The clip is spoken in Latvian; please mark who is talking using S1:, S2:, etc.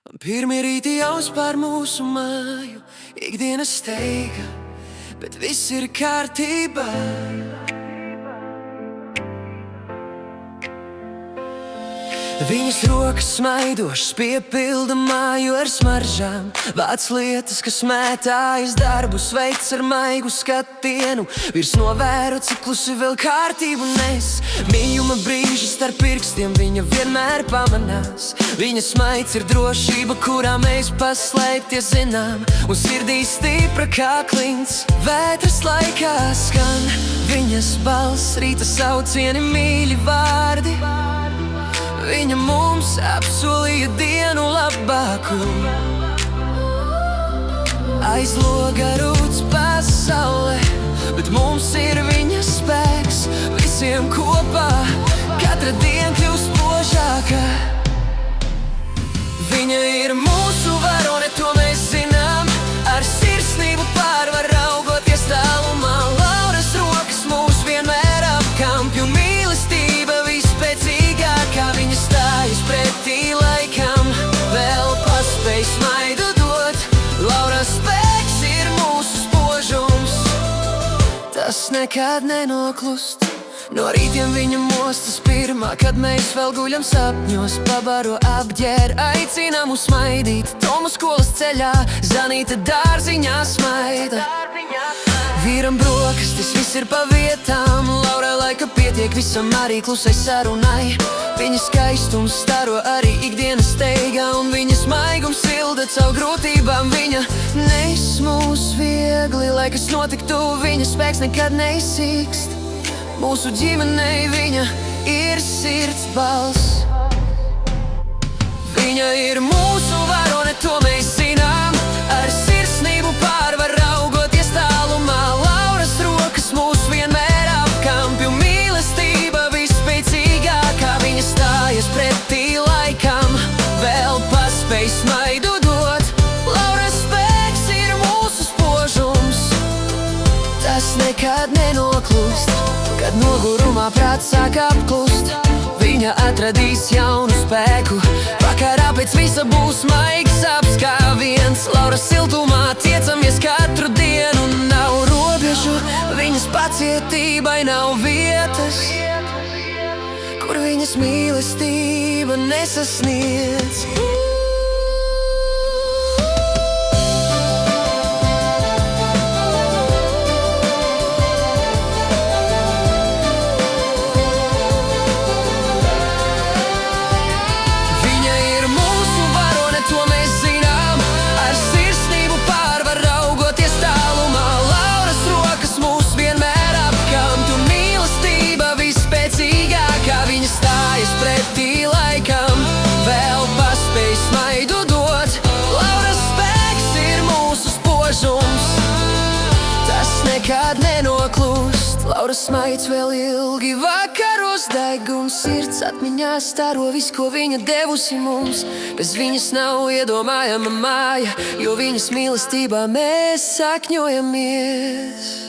S1: Pirmie rīti jaus pār mūsu māju, ikdienas steiga, bet viss ir kārtībā. Viņas rokas smaidošas piepilda māju ar smaržām, vāc lietas, kas mētājas, darbus veikts ar maigu skatienu. Virs novēro, cik klusi vēl kārtību nes. Mījuma brīži starp pirkstiem viņa vienmēr pamanās. Viņa smaids ir drošība, kurā mēs paslēpties zinām, un sirdī stipra kā klints. Vētras laikā skan viņas balss, rīta saucieni, mīļi vārdi. Viņa mums apsolīja dienu labāku. Aiz loga rūc pasaule, bet mums ir viņa spēks. Visiem kopā katra diena kļūst spožāka. Viņa ir mūsu varone, to mēs zinām. Ar sirsnību pārvar raugoties tālumā. Lauras rokas mūs vienmēr apkampi, un mīlestība vispēcīgākā. Viņa stājas pretī laikam, vēl paspēj smaidu dot. Lauras spēks ir mūsu spožums, tas nekad nenoklust. No rītiem viņa mostas pirmā, kad mēs vēl guļam sapņos. Pabaro apģēr, aicina mūs smaidīt. Tomu skolas ceļā, Zanīta dārziņā smaida. Vīram brokastis, viss ir pa vietām. Laurai laika pietiek visam, arī klusai sarunai. Viņa skaistums staro arī ikdienas steigā, un viņa smaigums silda caur grūtībām. Viņa nes mūs viegli, lai kas notiktu, viņa spēks nekad neizsīkst. Mūsu ģimenei viņa ir sirds balss. Viņa ir mūsu varone, to mēs zinām. Ar sirsnību pārvar raugoties tālumā. Lauras rokas mūs vienmēr apkampi, un mīlestība vispēcīgākā. Viņa stājas pretī laikam, vēl paspēj smaidu dot. Lauras spēks ir mūsu spožums, tas nekad nenoklust. Kad nogurumā prāts sāk apklust, viņa atradīs jaunu spēku. Vakarā pēc visa būs maigs apskāviens. Lauras siltumā tiecamies katru dienu. Nav robežu, viņas pacietībai nav vietas, kur viņas mīlestība nesasniedz. Pretī laikam, vēl paspēj smaidu dot. Lauras spēks ir mūsu spožums, tas nekad nenoklust. Lauras smaids vēl ilgi vakaros deg, un sirds atmiņā staro viss, ko viņa devusi mums. Bez viņas nav iedomājama māja, jo viņas mīlestībā mēs sakņojamies.